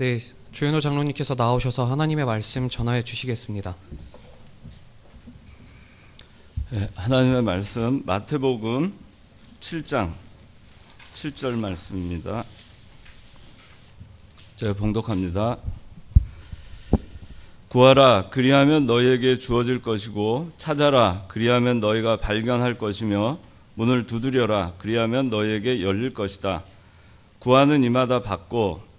네, 조현호 장로님께서 나오셔서 하나님의 말씀 전하여 주시겠습니다. 네, 하나님의 말씀 마태복음 7장 7절 말씀입니다. 제가 봉독합니다. 구하라, 그리하면 너희에게 주어질 것이고, 찾아라, 그리하면 너희가 발견할 것이며, 문을 두드려라, 그리하면 너희에게 열릴 것이다. 구하는 이마다 받고,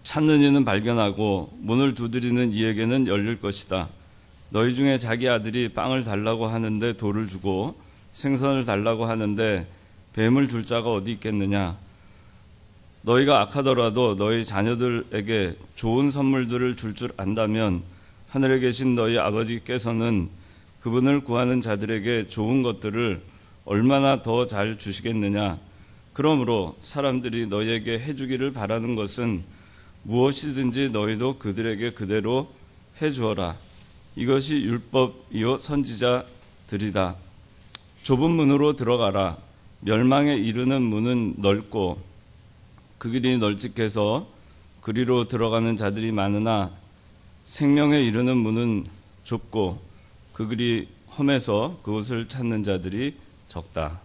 찾는 이는 발견하고, 문을 두드리는 이에게는 열릴 것이다. 너희 중에 자기 아들이 빵을 달라고 하는데 돌을 주고, 생선을 달라고 하는데 뱀을 줄 자가 어디 있겠느냐? 너희가 악하더라도 너희 자녀들에게 좋은 선물들을 줄 안다면 하늘에 계신 너희 아버지께서는 그분을 구하는 자들에게 좋은 것들을 얼마나 더 잘 주시겠느냐? 그러므로 사람들이 너희에게 해주기를 바라는 것은 무엇이든지 너희도 그들에게 그대로 해주어라. 이것이 율법이요 선지자들이다. 좁은 문으로 들어가라. 멸망에 이르는 문은 넓고 그 길이 널찍해서 그리로 들어가는 자들이 많으나 생명에 이르는 문은 좁고 그 길이 험해서 그곳을 찾는 자들이 적다.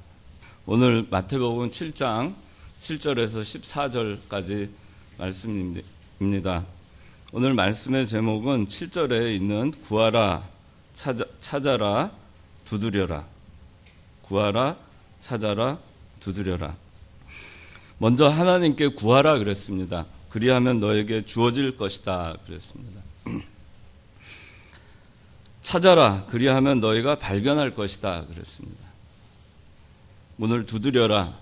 오늘 마태복음 7장 7절에서 14절까지 말씀입니다. 오늘 말씀의 제목은 7절에 있는 구하라, 찾아라, 두드려라. 구하라, 찾아라, 두드려라. 먼저 하나님께 구하라 그랬습니다. 그리하면 너에게 주어질 것이다 그랬습니다. 찾아라, 그리하면 너희가 발견할 것이다 그랬습니다. 문을 두드려라,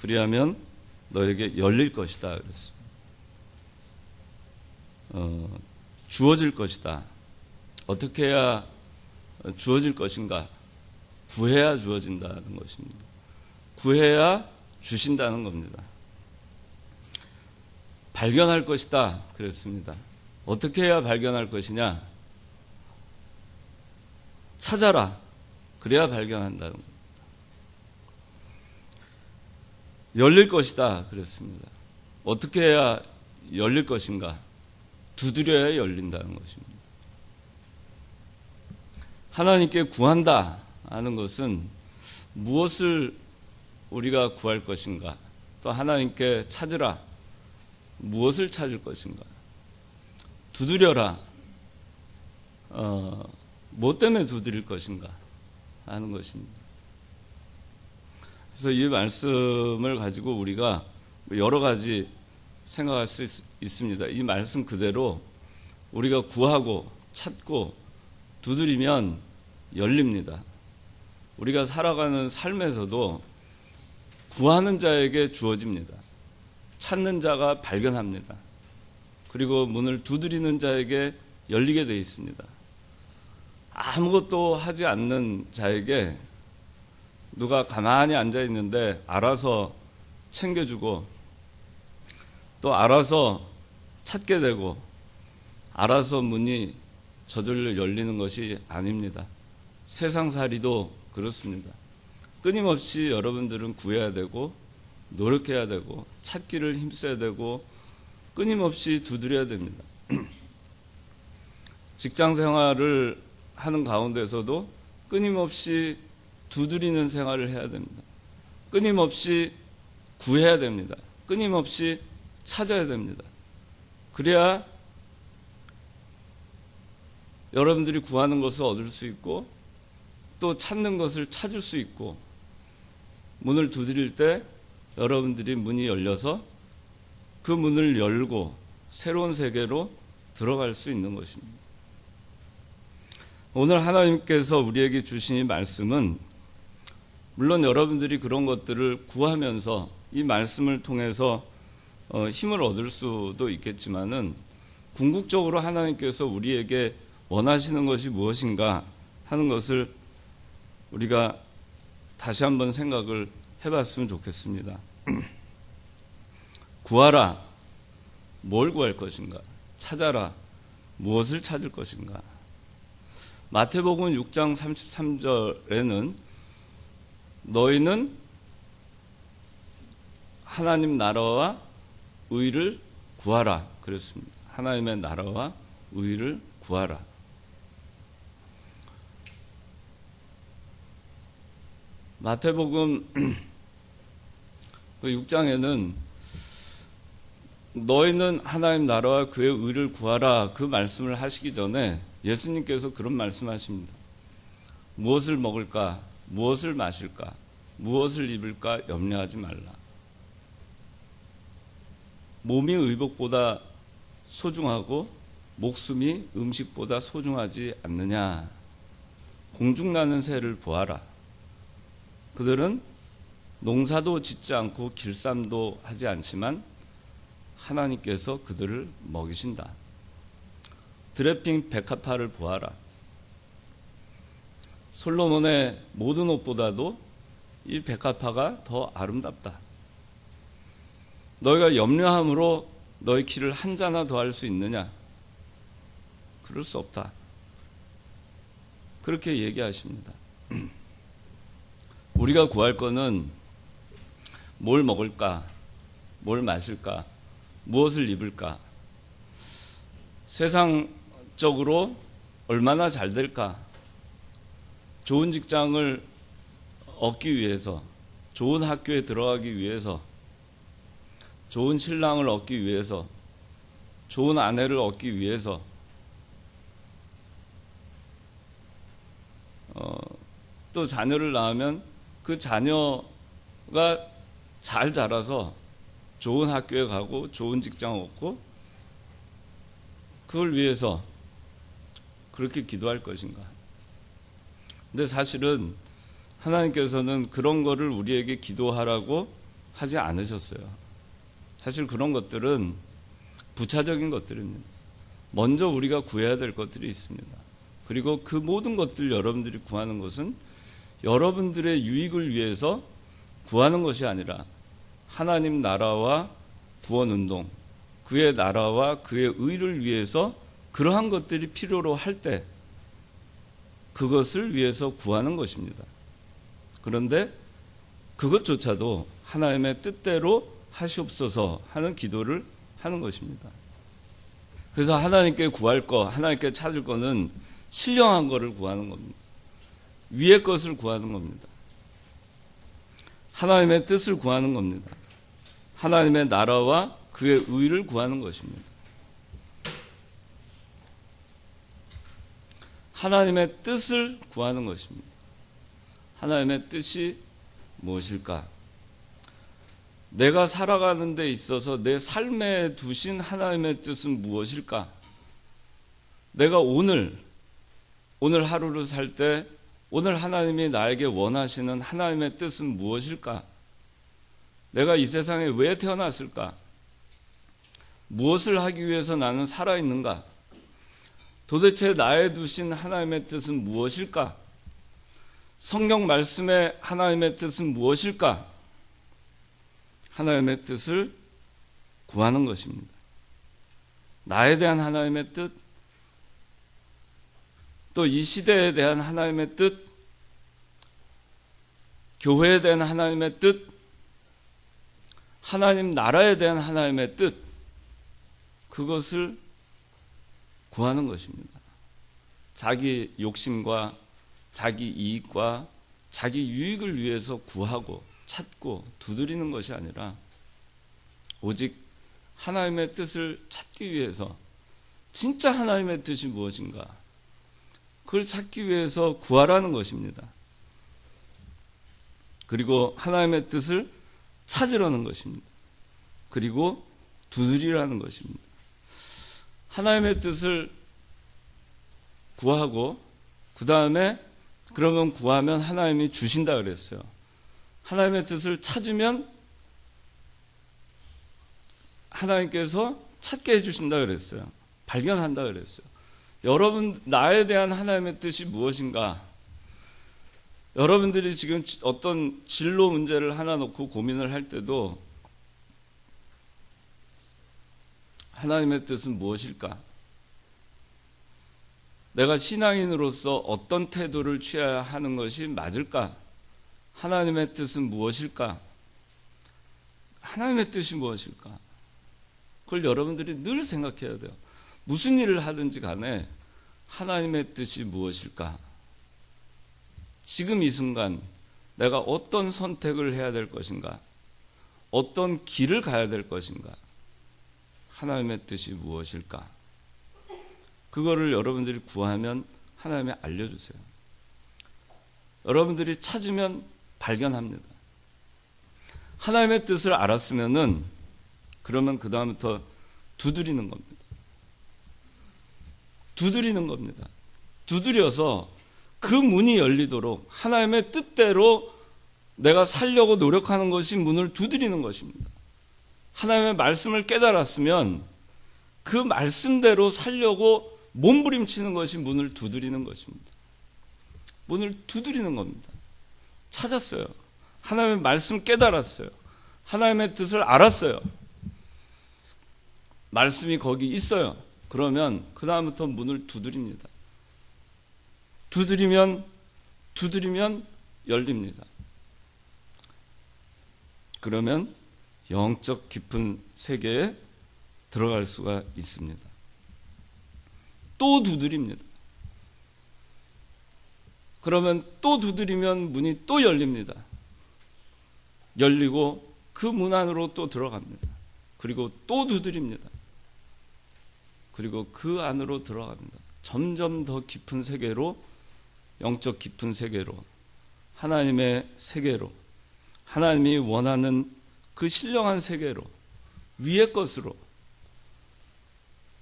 그리하면 너에게 열릴 것이다 그랬습니다. 주어질 것이다. 어떻게 해야 주어질 것인가? 구해야 주어진다는 것입니다. 구해야 주신다는 겁니다. 발견할 것이다 그랬습니다. 어떻게 해야 발견할 것이냐? 찾아라. 그래야 발견한다는 겁니다. 열릴 것이다 그랬습니다. 어떻게 해야 열릴 것인가? 두드려야 열린다는 것입니다. 하나님께 구한다 하는 것은 무엇을 우리가 구할 것인가? 또 하나님께 찾으라. 무엇을 찾을 것인가? 두드려라. 뭐 때문에 두드릴 것인가? 하는 것입니다. 그래서 이 말씀을 가지고 우리가 여러 가지 생각할 수 있습니다. 이 말씀 그대로 우리가 구하고 찾고 두드리면 열립니다. 우리가 살아가는 삶에서도 구하는 자에게 주어집니다. 찾는 자가 발견합니다. 그리고 문을 두드리는 자에게 열리게 되어 있습니다. 아무것도 하지 않는 자에게 누가 가만히 앉아 있는데 알아서 챙겨주고 또 알아서 찾게 되고 알아서 문이 저절로 열리는 것이 아닙니다. 세상살이도 그렇습니다. 끊임없이 여러분들은 구해야 되고 노력해야 되고 찾기를 힘써야 되고 끊임없이 두드려야 됩니다. 직장 생활을 하는 가운데서도 끊임없이 두드리는 생활을 해야 됩니다. 끊임없이 구해야 됩니다. 끊임없이 찾아야 됩니다. 그래야 여러분들이 구하는 것을 얻을 수 있고 또 찾는 것을 찾을 수 있고 문을 두드릴 때 여러분들이 문이 열려서 그 문을 열고 새로운 세계로 들어갈 수 있는 것입니다. 오늘 하나님께서 우리에게 주신 이 말씀은 물론 여러분들이 그런 것들을 구하면서 이 말씀을 통해서 힘을 얻을 수도 있겠지만은 궁극적으로 하나님께서 우리에게 원하시는 것이 무엇인가 하는 것을 우리가 다시 한번 생각을 해봤으면 좋겠습니다. 구하라. 뭘 구할 것인가? 찾아라. 무엇을 찾을 것인가? 마태복음 6장 33절에는 너희는 하나님 나라와 의를 구하라 그랬습니다. 하나님의 나라와 의를 구하라. 마태복음 6장에는 너희는 하나님 나라와 그의 의를 구하라 그 말씀을 하시기 전에 예수님께서 그런 말씀하십니다. 무엇을 먹을까, 무엇을 마실까, 무엇을 입을까 염려하지 말라. 몸이 의복보다 소중하고 목숨이 음식보다 소중하지 않느냐. 공중나는 새를 보아라. 그들은 농사도 짓지 않고 길쌈도 하지 않지만 하나님께서 그들을 먹이신다. 드레핑 백합화를 보아라. 솔로몬의 모든 옷보다도 이 백합화가 더 아름답다. 너희가 염려함으로 너희 키를 한 자나 더 할 수 있느냐? 그럴 수 없다. 그렇게 얘기하십니다. 우리가 구할 거는 뭘 먹을까? 뭘 마실까? 무엇을 입을까? 세상적으로 얼마나 잘 될까? 좋은 직장을 얻기 위해서, 좋은 학교에 들어가기 위해서, 좋은 신랑을 얻기 위해서, 좋은 아내를 얻기 위해서, 또 자녀를 낳으면 그 자녀가 잘 자라서 좋은 학교에 가고 좋은 직장 얻고 그걸 위해서 그렇게 기도할 것인가? 근데 사실은 하나님께서는 그런 거를 우리에게 기도하라고 하지 않으셨어요. 사실 그런 것들은 부차적인 것들입니다. 먼저 우리가 구해야 될 것들이 있습니다. 그리고 그 모든 것들 여러분들이 구하는 것은 여러분들의 유익을 위해서 구하는 것이 아니라 하나님 나라와 구원운동, 그의 나라와 그의 의를 위해서 그러한 것들이 필요로 할 때 그것을 위해서 구하는 것입니다. 그런데 그것조차도 하나님의 뜻대로 하시옵소서 하는 기도를 하는 것입니다. 그래서 하나님께 구할 거, 하나님께 찾을 거는 신령한 거를 구하는 겁니다. 위의 것을 구하는 겁니다. 하나님의 뜻을 구하는 겁니다. 하나님의 나라와 그의 의를 구하는 것입니다. 하나님의 뜻을 구하는 것입니다. 하나님의 뜻이 무엇일까? 내가 살아가는 데 있어서 내 삶에 두신 하나님의 뜻은 무엇일까? 내가 오늘 하루를 살 때 오늘 하나님이 나에게 원하시는 하나님의 뜻은 무엇일까? 내가 이 세상에 왜 태어났을까? 무엇을 하기 위해서 나는 살아있는가? 도대체 나에 두신 하나님의 뜻은 무엇일까? 성경 말씀의 하나님의 뜻은 무엇일까? 하나님의 뜻을 구하는 것입니다. 나에 대한 하나님의 뜻, 또 이 시대에 대한 하나님의 뜻, 교회에 대한 하나님의 뜻, 하나님 나라에 대한 하나님의 뜻, 그것을 구하는 것입니다. 자기 욕심과 자기 이익과 자기 유익을 위해서 구하고 찾고 두드리는 것이 아니라 오직 하나님의 뜻을 찾기 위해서 진짜 하나님의 뜻이 무엇인가? 그걸 찾기 위해서 구하라는 것입니다. 그리고 하나님의 뜻을 찾으라는 것입니다. 그리고 두드리라는 것입니다. 하나님의 뜻을 구하고 그 다음에 그러면 구하면 하나님이 주신다 그랬어요. 하나님의 뜻을 찾으면 하나님께서 찾게 해주신다 그랬어요. 발견한다 그랬어요. 여러분, 나에 대한 하나님의 뜻이 무엇인가? 여러분들이 지금 어떤 진로 문제를 하나 놓고 고민을 할 때도 하나님의 뜻은 무엇일까? 내가 신앙인으로서 어떤 태도를 취해야 하는 것이 맞을까? 하나님의 뜻은 무엇일까? 하나님의 뜻이 무엇일까? 그걸 여러분들이 늘 생각해야 돼요. 무슨 일을 하든지 간에 하나님의 뜻이 무엇일까? 지금 이 순간 내가 어떤 선택을 해야 될 것인가? 어떤 길을 가야 될 것인가? 하나님의 뜻이 무엇일까? 그거를 여러분들이 구하면 하나님이 알려주세요. 여러분들이 찾으면 발견합니다. 하나님의 뜻을 알았으면은 그러면 그 다음부터 두드리는 겁니다. 두드리는 겁니다. 두드려서 그 문이 열리도록 하나님의 뜻대로 내가 살려고 노력하는 것이 문을 두드리는 것입니다. 하나님의 말씀을 깨달았으면 그 말씀대로 살려고 몸부림치는 것이 문을 두드리는 것입니다. 문을 두드리는 겁니다. 찾았어요. 하나님의 말씀 깨달았어요. 하나님의 뜻을 알았어요. 말씀이 거기 있어요. 그러면 그 다음부터 문을 두드립니다. 두드리면 열립니다. 그러면 영적 깊은 세계에 들어갈 수가 있습니다. 또 두드립니다. 그러면 또 두드리면 문이 또 열립니다. 열리고 그 문 안으로 또 들어갑니다. 그리고 또 두드립니다. 그리고 그 안으로 들어갑니다. 점점 더 깊은 세계로, 영적 깊은 세계로, 하나님의 세계로, 하나님이 원하는 그 신령한 세계로, 위의 것으로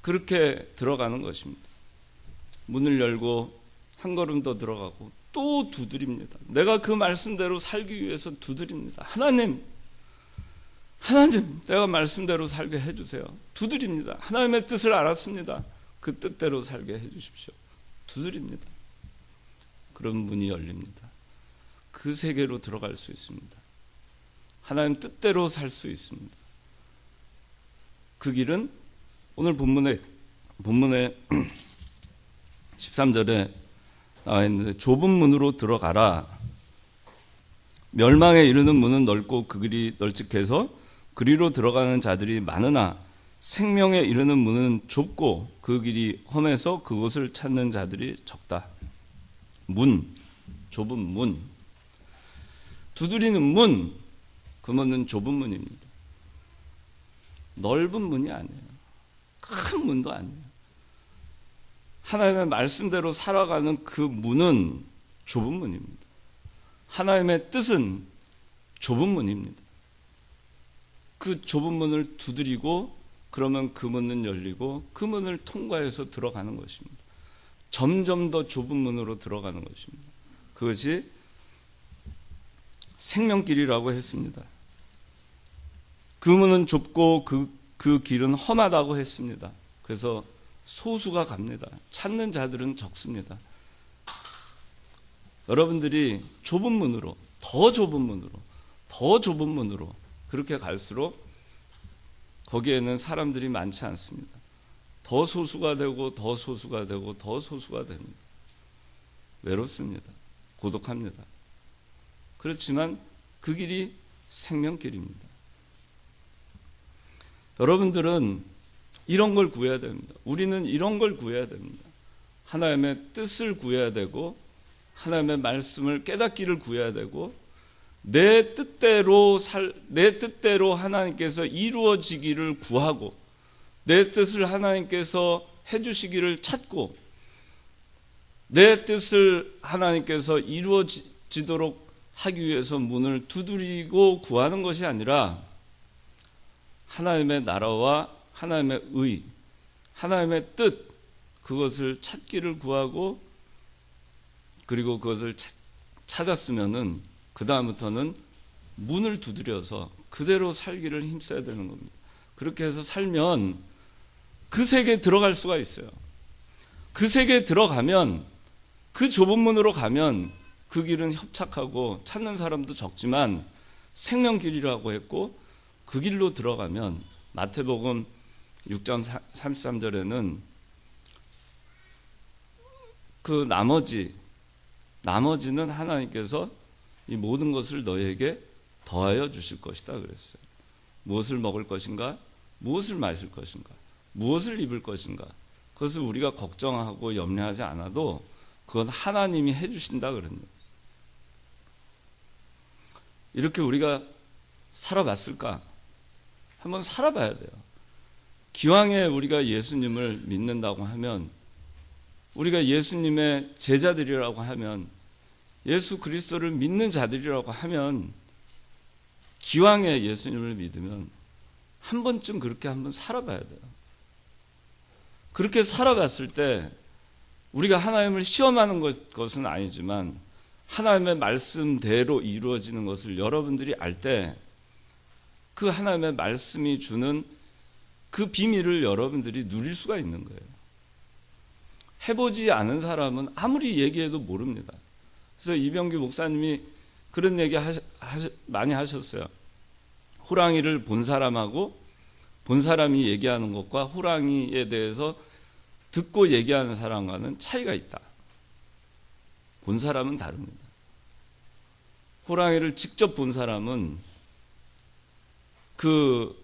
그렇게 들어가는 것입니다. 문을 열고 한 걸음 더 들어가고 또 두드립니다. 내가 그 말씀대로 살기 위해서 두드립니다. 하나님, 내가 말씀대로 살게 해주세요. 두드립니다. 하나님의 뜻을 알았습니다. 그 뜻대로 살게 해주십시오. 두드립니다. 그런 문이 열립니다. 그 세계로 들어갈 수 있습니다. 하나님 뜻대로 살 수 있습니다. 그 길은 오늘 본문에 13절에 나와 있는데, 좁은 문으로 들어가라. 멸망에 이르는 문은 넓고 그 길이 널찍해서 그리로 들어가는 자들이 많으나 생명에 이르는 문은 좁고 그 길이 험해서 그곳을 찾는 자들이 적다. 문, 좁은 문, 두드리는 문, 그 문은 좁은 문입니다. 넓은 문이 아니에요. 큰 문도 아니에요. 하나님의 말씀대로 살아가는 그 문은 좁은 문입니다. 하나님의 뜻은 좁은 문입니다. 그 좁은 문을 두드리고 그러면 그 문은 열리고 그 문을 통과해서 들어가는 것입니다. 점점 더 좁은 문으로 들어가는 것입니다. 그것이 생명길이라고 했습니다. 그 문은 좁고 그 길은 험하다고 했습니다. 그래서 소수가 갑니다. 찾는 자들은 적습니다. 여러분들이 좁은 문으로, 더 좁은 문으로, 더 좁은 문으로 그렇게 갈수록 거기에는 사람들이 많지 않습니다. 더 소수가 되고 더 소수가 되고 더 소수가 됩니다. 외롭습니다. 고독합니다. 그렇지만 그 길이 생명길입니다. 여러분들은 이런 걸 구해야 됩니다. 우리는 이런 걸 구해야 됩니다. 하나님의 뜻을 구해야 되고 하나님의 말씀을 깨닫기를 구해야 되고 내 뜻대로 하나님께서 이루어지기를 구하고 내 뜻을 하나님께서 해주시기를 찾고 내 뜻을 하나님께서 이루어지도록 하기 위해서 문을 두드리고 구하는 것이 아니라 하나님의 나라와 하나님의 의, 하나님의 뜻, 그것을 찾기를 구하고 그리고 그것을 찾았으면은 그 다음부터는 문을 두드려서 그대로 살기를 힘써야 되는 겁니다. 그렇게 해서 살면 그 세계에 들어갈 수가 있어요. 그 세계에 들어가면 그 좁은 문으로 가면 그 길은 협착하고 찾는 사람도 적지만 생명길이라고 했고 그 길로 들어가면 마태복음 6장 33절에는 그 나머지는 하나님께서 이 모든 것을 너희에게 더하여 주실 것이다 그랬어요. 무엇을 먹을 것인가? 무엇을 마실 것인가, 무엇을 입을 것인가, 그것을 우리가 걱정하고 염려하지 않아도 그건 하나님이 해주신다 그럽니다. 이렇게 우리가 살아봤을까? 한번 살아봐야 돼요. 기왕에 우리가 예수님을 믿는다고 하면, 우리가 예수님의 제자들이라고 하면, 예수 그리스도를 믿는 자들이라고 하면, 기왕에 예수님을 믿으면 한 번쯤 그렇게 한번 살아봐야 돼요. 그렇게 살아봤을 때 우리가 하나님을 시험하는 것은 아니지만 하나님의 말씀대로 이루어지는 것을 여러분들이 알 때 그 하나님의 말씀이 주는 그 비밀을 여러분들이 누릴 수가 있는 거예요. 해보지 않은 사람은 아무리 얘기해도 모릅니다. 그래서 이병규 목사님이 그런 얘기 많이 하셨어요. 호랑이를 본 사람하고 본 사람이 얘기하는 것과 호랑이에 대해서 듣고 얘기하는 사람과는 차이가 있다. 본 사람은 다릅니다. 호랑이를 직접 본 사람은 그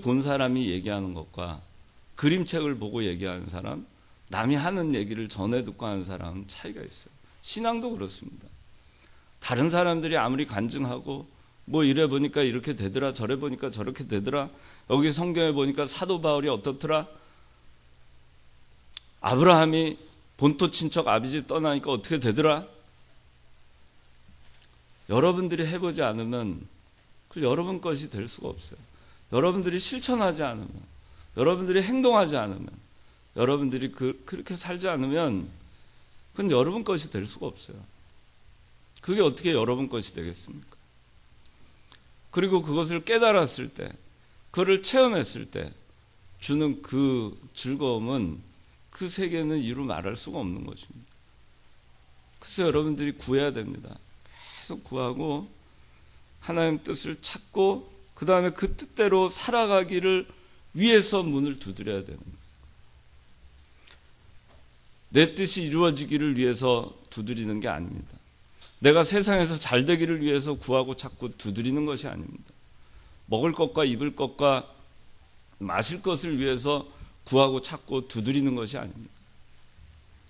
본 사람이 얘기하는 것과 그림책을 보고 얘기하는 사람, 남이 하는 얘기를 전해 듣고 하는 사람은 차이가 있어요. 신앙도 그렇습니다. 다른 사람들이 아무리 간증하고 뭐 이래 보니까 이렇게 되더라, 저래 보니까 저렇게 되더라, 여기 성경에 보니까 사도 바울이 어떻더라, 아브라함이 본토 친척 아비집 떠나니까 어떻게 되더라. 여러분들이 해보지 않으면 그 여러분 것이 될 수가 없어요. 여러분들이 실천하지 않으면, 여러분들이 행동하지 않으면, 여러분들이 그렇게 살지 않으면 그건 여러분 것이 될 수가 없어요. 그게 어떻게 여러분 것이 되겠습니까? 그리고 그것을 깨달았을 때, 그걸 체험했을 때 주는 그 즐거움은 그 세계는 이루 말할 수가 없는 것입니다. 그래서 여러분들이 구해야 됩니다. 계속 구하고 하나님 뜻을 찾고 그 다음에 그 뜻대로 살아가기를 위해서 문을 두드려야 되는 거예요. 내 뜻이 이루어지기를 위해서 두드리는 게 아닙니다. 내가 세상에서 잘 되기를 위해서 구하고 찾고 두드리는 것이 아닙니다. 먹을 것과 입을 것과 마실 것을 위해서 구하고 찾고 두드리는 것이 아닙니다.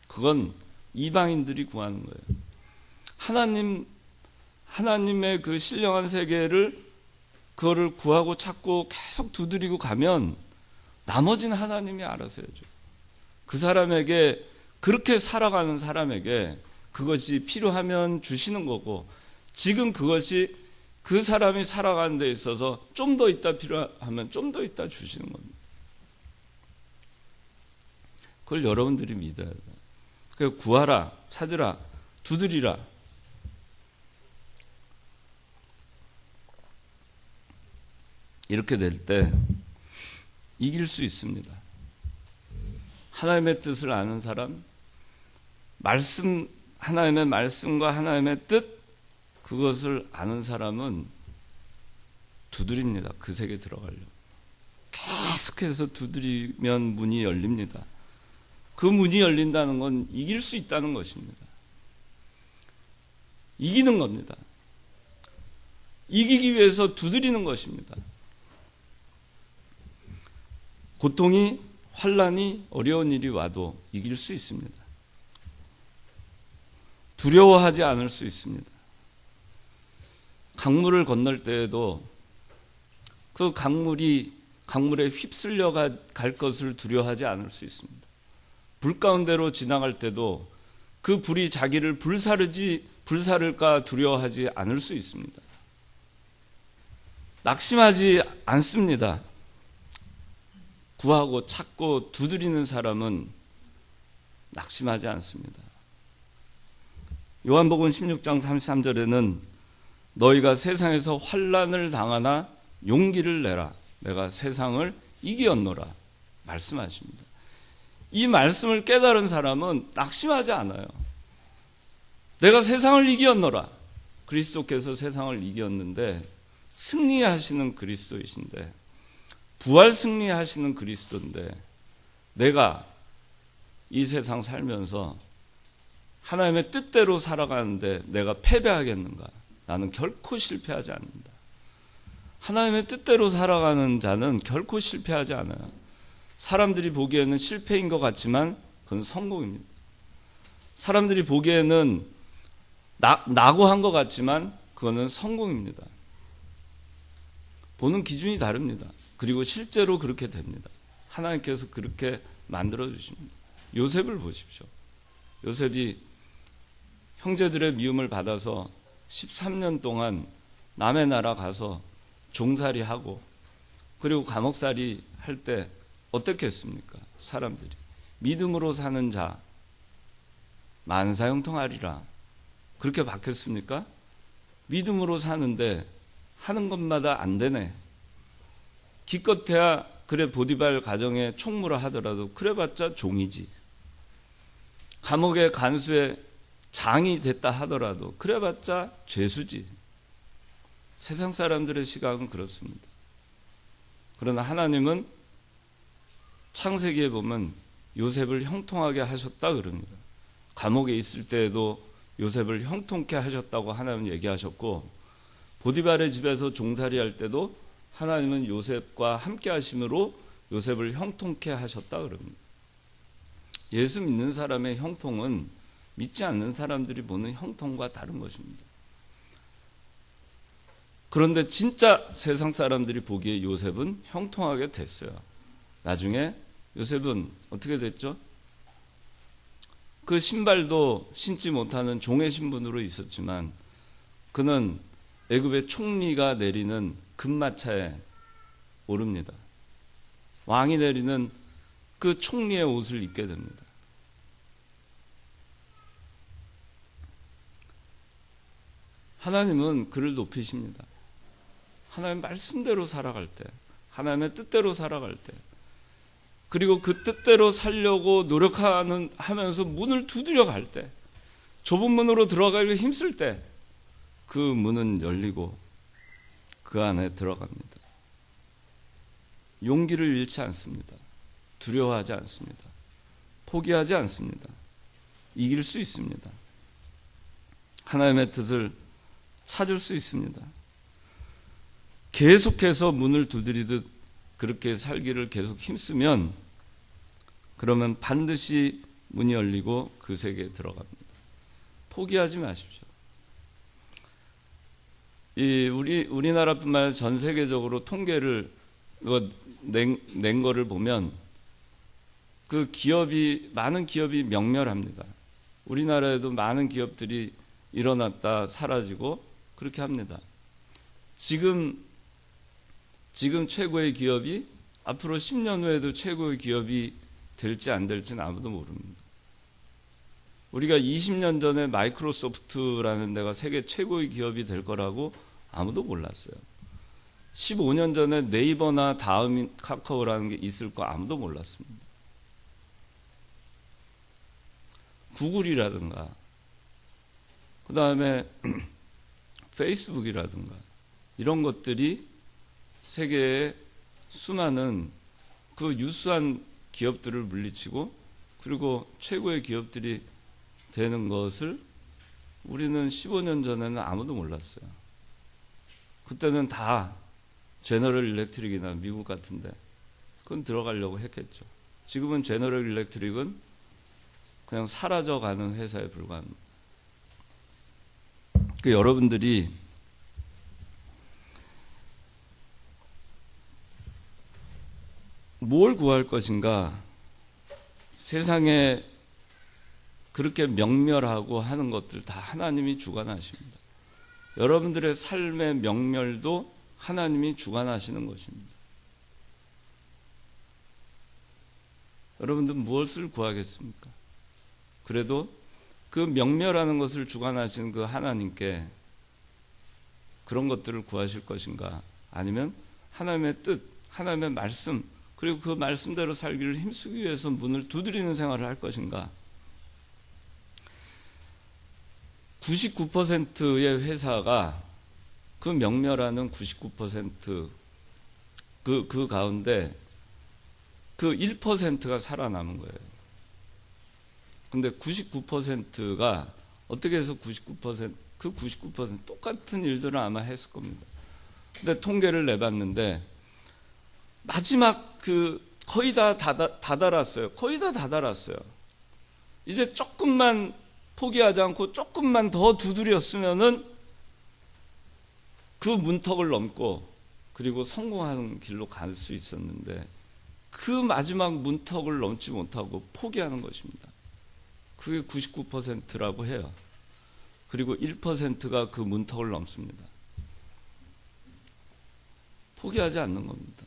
그건 이방인들이 구하는 거예요. 하나님의 그 신령한 세계를 그거를 구하고 찾고 계속 두드리고 가면 나머지는 하나님이 알아서 해줘요. 그 사람에게, 그렇게 살아가는 사람에게 그것이 필요하면 주시는 거고, 지금 그것이 그 사람이 살아가는 데 있어서 좀 더 있다 필요하면 좀 더 있다 주시는 겁니다. 그걸 여러분들이 믿어야 돼요. 그래서 구하라, 찾으라, 두드리라. 이렇게 될 때 이길 수 있습니다. 하나님의 뜻을 아는 사람, 하나님의 말씀과 하나님의 뜻, 그것을 아는 사람은 두드립니다. 그 세계에 들어가려고. 계속해서 두드리면 문이 열립니다. 그 문이 열린다는 건 이길 수 있다는 것입니다. 이기는 겁니다. 이기기 위해서 두드리는 것입니다. 고통이, 환난이, 어려운 일이 와도 이길 수 있습니다. 두려워하지 않을 수 있습니다. 강물을 건널 때에도 그 강물에 휩쓸려 갈 것을 두려워하지 않을 수 있습니다. 불 가운데로 지나갈 때도 그 불이 자기를 불사를까 두려워하지 않을 수 있습니다. 낙심하지 않습니다. 구하고 찾고 두드리는 사람은 낙심하지 않습니다. 요한복음 16장 33절에는 너희가 세상에서 환난을 당하나 용기를 내라. 내가 세상을 이기었노라. 말씀하십니다. 이 말씀을 깨달은 사람은 낙심하지 않아요. 내가 세상을 이기었노라. 그리스도께서 세상을 이겼는데 승리하시는 그리스도이신데, 부활 승리하시는 그리스도인데, 내가 이 세상 살면서 하나님의 뜻대로 살아가는데 내가 패배하겠는가? 나는 결코 실패하지 않는다. 하나님의 뜻대로 살아가는 자는 결코 실패하지 않아요. 사람들이 보기에는 실패인 것 같지만 그건 성공입니다. 사람들이 보기에는 낙오한 것 같지만 그거는 성공입니다. 보는 기준이 다릅니다. 그리고 실제로 그렇게 됩니다. 하나님께서 그렇게 만들어 주십니다. 요셉을 보십시오. 요셉이 형제들의 미움을 받아서 13년 동안 남의 나라 가서 종살이하고 그리고 감옥살이 할 때 어떻게 했습니까? 사람들이 믿음으로 사는 자 만사형통하리라 그렇게 박혔습니까? 믿음으로 사는데 하는 것마다 안 되네. 기껏해야 그래 보디발 가정에 총무라 하더라도 그래봤자 종이지. 감옥의 간수의 장이 됐다 하더라도 그래봤자 죄수지. 세상 사람들의 시각은 그렇습니다. 그러나 하나님은 창세기에 보면 요셉을 형통하게 하셨다 그럽니다. 감옥에 있을 때에도 요셉을 형통케 하셨다고 하나님은 얘기하셨고 보디발의 집에서 종살이 할 때도 하나님은 요셉과 함께 하심으로 요셉을 형통케 하셨다 그럽니다. 예수 믿는 사람의 형통은 믿지 않는 사람들이 보는 형통과 다른 것입니다. 그런데 진짜 세상 사람들이 보기에 요셉은 형통하게 됐어요. 나중에 요셉은 어떻게 됐죠? 그 신발도 신지 못하는 종의 신분으로 있었지만 그는 애굽의 총리가 내리는 금마차에 오릅니다. 왕이 내리는 그 총리의 옷을 입게 됩니다. 하나님은 그를 높이십니다. 하나님의 말씀대로 살아갈 때, 하나님의 뜻대로 살아갈 때, 그리고 그 뜻대로 살려고 하면서 문을 두드려 갈 때, 좁은 문으로 들어가기 힘쓸 때, 그 문은 열리고 그 안에 들어갑니다. 용기를 잃지 않습니다. 두려워하지 않습니다. 포기하지 않습니다. 이길 수 있습니다. 하나님의 뜻을 찾을 수 있습니다. 계속해서 문을 두드리듯 그렇게 살기를 계속 힘쓰면 그러면 반드시 문이 열리고 그 세계에 들어갑니다. 포기하지 마십시오. 우리나라뿐만 아니라 전 세계적으로 통계를 낸 거를 보면 그 많은 기업이 명멸합니다. 우리나라에도 많은 기업들이 일어났다 사라지고 그렇게 합니다. 지금 최고의 기업이 앞으로 10년 후에도 최고의 기업이 될지 안 될지는 아무도 모릅니다. 우리가 20년 전에 마이크로소프트라는 데가 세계 최고의 기업이 될 거라고 아무도 몰랐어요. 15년 전에 네이버나 다음 카카오라는 게 있을 거 아무도 몰랐습니다. 구글이라든가 그 다음에 페이스북이라든가 이런 것들이 세계의 수많은 그 유수한 기업들을 물리치고 그리고 최고의 기업들이 되는 것을 우리는 15년 전에는 아무도 몰랐어요. 그때는 다 제너럴 일렉트릭이나 미국 같은데 그건 들어가려고 했겠죠. 지금은 제너럴 일렉트릭은 그냥 사라져가는 회사에 불과합니다. 여러분들이 뭘 구할 것인가? 세상에 그렇게 명멸하고 하는 것들 다 하나님이 주관하십니다. 여러분들의 삶의 명멸도 하나님이 주관하시는 것입니다. 여러분들 무엇을 구하겠습니까? 그래도 그 명멸하는 것을 주관하시는 그 하나님께 그런 것들을 구하실 것인가? 아니면 하나님의 뜻, 하나님의 말씀, 그리고 그 말씀대로 살기를 힘쓰기 위해서 문을 두드리는 생활을 할 것인가? 99%의 회사가 그 명멸하는 99% 그 가운데 그 1%가 살아남은 거예요. 근데 99%가 어떻게 해서 99% 똑같은 일들을 아마 했을 겁니다. 근데 통계를 내봤는데 마지막 거의 다 달았어요. 거의 다 달았어요. 이제 조금만 포기하지 않고 조금만 더 두드렸으면은 그 문턱을 넘고 그리고 성공하는 길로 갈 수 있었는데 그 마지막 문턱을 넘지 못하고 포기하는 것입니다. 그게 99%라고 해요. 그리고 1%가 그 문턱을 넘습니다. 포기하지 않는 겁니다.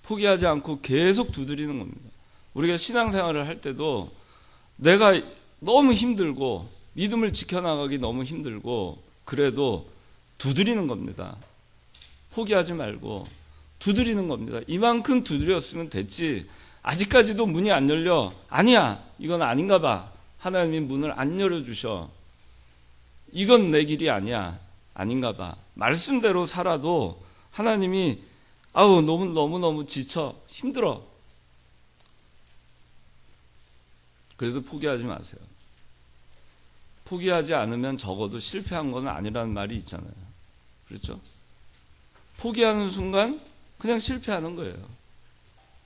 포기하지 않고 계속 두드리는 겁니다. 우리가 신앙생활을 할 때도 내가 너무 힘들고 믿음을 지켜나가기 너무 힘들고 그래도 두드리는 겁니다. 포기하지 말고 두드리는 겁니다. 이만큼 두드렸으면 됐지. 아직까지도 문이 안 열려. 아니야, 이건 아닌가 봐. 하나님이 문을 안 열어주셔. 이건 내 길이 아니야. 아닌가 봐. 말씀대로 살아도 하나님이 너무 지쳐. 힘들어. 그래도 포기하지 마세요. 포기하지 않으면 적어도 실패한 건 아니라는 말이 있잖아요. 그렇죠? 포기하는 순간 그냥 실패하는 거예요.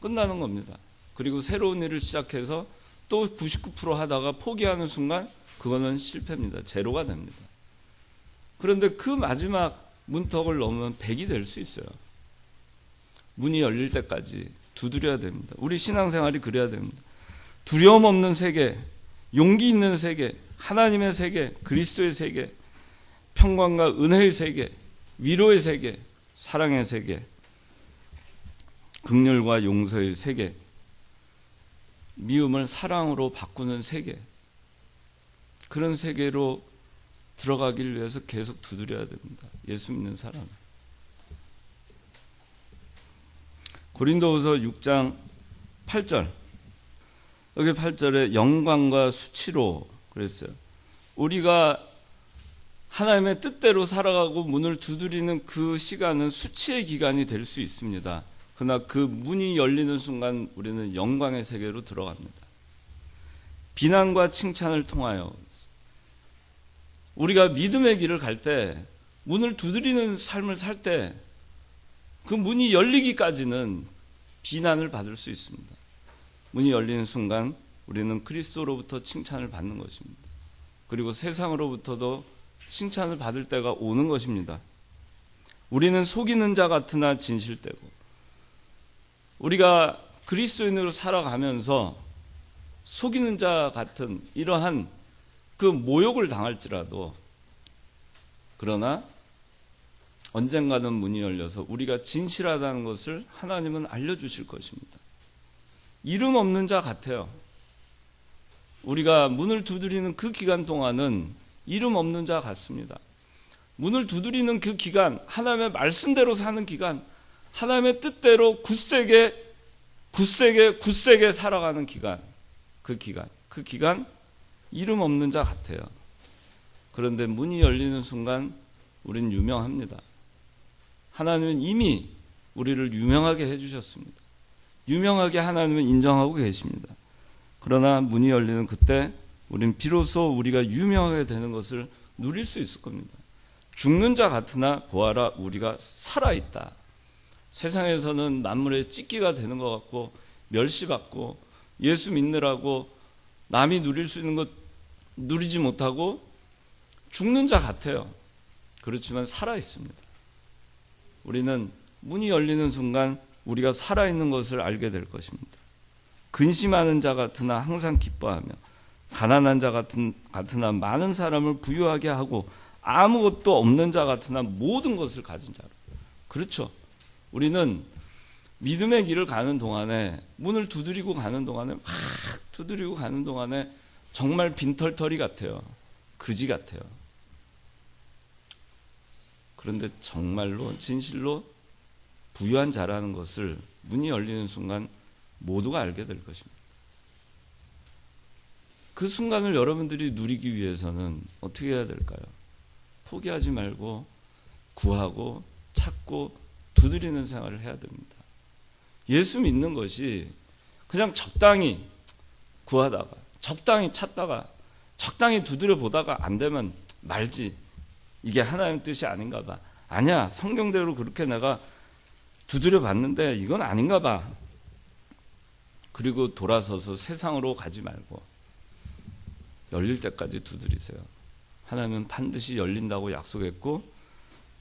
끝나는 겁니다. 그리고 새로운 일을 시작해서 또 99% 하다가 포기하는 순간 그거는 실패입니다. 제로가 됩니다. 그런데 그 마지막 문턱을 넘으면 100이 될 수 있어요. 문이 열릴 때까지 두드려야 됩니다. 우리 신앙생활이 그래야 됩니다. 두려움 없는 세계, 용기 있는 세계, 하나님의 세계, 그리스도의 세계, 평강과 은혜의 세계, 위로의 세계, 사랑의 세계, 긍휼과 용서의 세계, 미움을 사랑으로 바꾸는 세계, 그런 세계로 들어가길 위해서 계속 두드려야 됩니다. 예수 믿는 사람. 고린도후서 6장 8절. 여기 8절에 영광과 수치로 그랬어요. 우리가 하나님의 뜻대로 살아가고 문을 두드리는 그 시간은 수치의 기간이 될 수 있습니다. 그러나 그 문이 열리는 순간 우리는 영광의 세계로 들어갑니다. 비난과 칭찬을 통하여 우리가 믿음의 길을 갈 때 문을 두드리는 삶을 살 때 그 문이 열리기까지는 비난을 받을 수 있습니다. 문이 열리는 순간 우리는 그리스도로부터 칭찬을 받는 것입니다. 그리고 세상으로부터도 칭찬을 받을 때가 오는 것입니다. 우리는 속이는 자 같으나 진실되고 우리가 그리스도인으로 살아가면서 속이는 자 같은 이러한 그 모욕을 당할지라도 그러나 언젠가는 문이 열려서 우리가 진실하다는 것을 하나님은 알려주실 것입니다. 이름 없는 자 같아요. 우리가 문을 두드리는 그 기간 동안은 이름 없는 자 같습니다. 문을 두드리는 그 기간, 하나님의 말씀대로 사는 기간, 하나님의 뜻대로 굳세게 살아가는 기간, 그 기간 이름 없는 자 같아요. 그런데 문이 열리는 순간 우린 유명합니다. 하나님은 이미 우리를 유명하게 해주셨습니다. 유명하게 하나님은 인정하고 계십니다. 그러나 문이 열리는 그때 우린 비로소 우리가 유명하게 되는 것을 누릴 수 있을 겁니다. 죽는 자 같으나 보아라 우리가 살아있다. 세상에서는 만물의 찢기가 되는 것 같고 멸시받고 예수 믿느라고 남이 누릴 수 있는 것 누리지 못하고 죽는 자 같아요. 그렇지만 살아있습니다. 우리는 문이 열리는 순간 우리가 살아있는 것을 알게 될 것입니다. 근심하는 자 같으나 항상 기뻐하며 가난한 자 같으나 많은 사람을 부유하게 하고 아무것도 없는 자 같으나 모든 것을 가진 자로. 그렇죠. 우리는 믿음의 길을 가는 동안에 문을 두드리고 가는 동안에 막 두드리고 가는 동안에 정말 빈털터리 같아요. 그지 같아요. 그런데 정말로 진실로 부유한 자라는 것을 문이 열리는 순간 모두가 알게 될 것입니다. 그 순간을 여러분들이 누리기 위해서는 어떻게 해야 될까요? 포기하지 말고 구하고 찾고 두드리는 생활을 해야 됩니다. 예수 믿는 것이 그냥 적당히 구하다가 적당히 찾다가 적당히 두드려 보다가 안 되면 말지. 이게 하나님 뜻이 아닌가 봐. 아니야, 성경대로 그렇게 내가 두드려 봤는데 이건 아닌가 봐. 그리고 돌아서서 세상으로 가지 말고 열릴 때까지 두드리세요. 하나님은 반드시 열린다고 약속했고,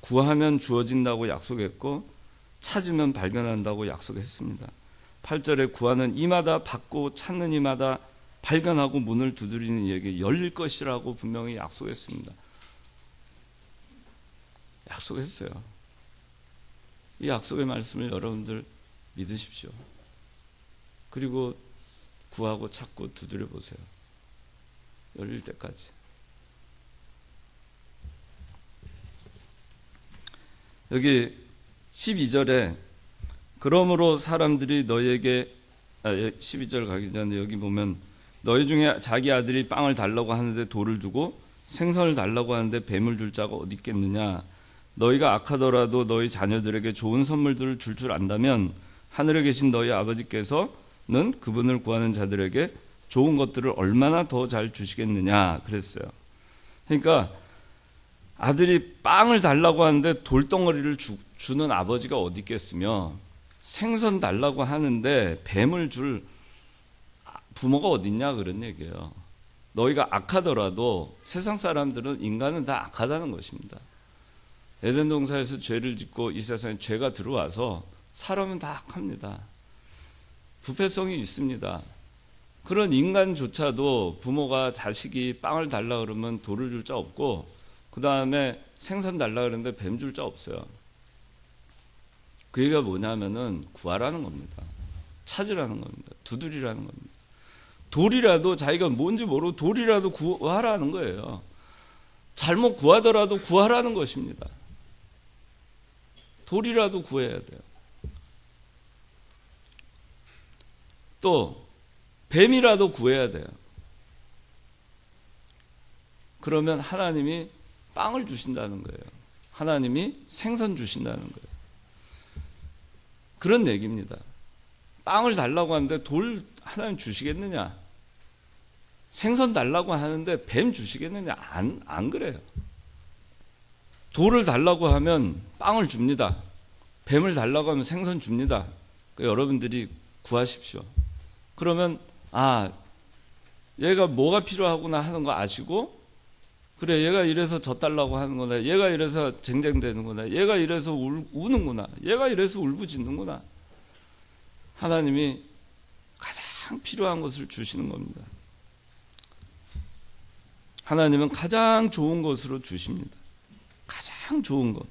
구하면 주어진다고 약속했고, 찾으면 발견한다고 약속했습니다. 8절에 구하는 이마다 받고 찾는 이마다 발견하고 문을 두드리는 이에게 열릴 것이라고 분명히 약속했습니다. 약속했어요. 이 약속의 말씀을 여러분들 믿으십시오. 그리고 구하고 찾고 두드려 보세요. 열릴 때까지. 여기 12절에 그러므로 사람들이 너희에게 12절 가기 전에 여기 보면 너희 중에 자기 아들이 빵을 달라고 하는데 돌을 주고 생선을 달라고 하는데 뱀을 줄 자가 어디 있겠느냐. 너희가 악하더라도 너희 자녀들에게 좋은 선물들을 줄 줄 안다면 하늘에 계신 너희 아버지께서는 그분을 구하는 자들에게 좋은 것들을 얼마나 더 잘 주시겠느냐 그랬어요. 그러니까 아들이 빵을 달라고 하는데 돌덩어리를 주는 아버지가 어디 있겠으며, 생선 달라고 하는데 뱀을 줄 부모가 어디 있냐 그런 얘기예요. 너희가 악하더라도, 세상 사람들은, 인간은 다 악하다는 것입니다. 에덴 동산에서 죄를 짓고 이 세상에 죄가 들어와서 사람은 다 악합니다. 부패성이 있습니다. 그런 인간조차도 부모가 자식이 빵을 달라 그러면 돌을 줄 자 없고, 그 다음에 생선 달라 그러는데 뱀 줄 자 없어요. 그 얘기가 뭐냐면은 구하라는 겁니다. 찾으라는 겁니다. 두드리라는 겁니다. 돌이라도 자기가 뭔지 모르고 돌이라도 구하라는 거예요. 잘못 구하더라도 구하라는 것입니다. 돌이라도 구해야 돼요. 또 뱀이라도 구해야 돼요. 그러면 하나님이 빵을 주신다는 거예요. 하나님이 생선 주신다는 거예요. 그런 얘기입니다. 빵을 달라고 하는데 돌 하나님 주시겠느냐? 생선 달라고 하는데 뱀 주시겠느냐? 안 그래요. 돌을 달라고 하면 빵을 줍니다. 뱀을 달라고 하면 생선 줍니다. 그러니까 여러분들이 구하십시오. 그러면 얘가 뭐가 필요하구나 하는 거 아시고, 그래 얘가 이래서 저 달라고 하는 거나, 얘가 이래서 쟁쟁대는구나, 얘가 이래서 우는구나, 얘가 이래서 울부짖는구나. 하나님이 가장 필요한 것을 주시는 겁니다. 하나님은 가장 좋은 것으로 주십니다. 가장 좋은 것.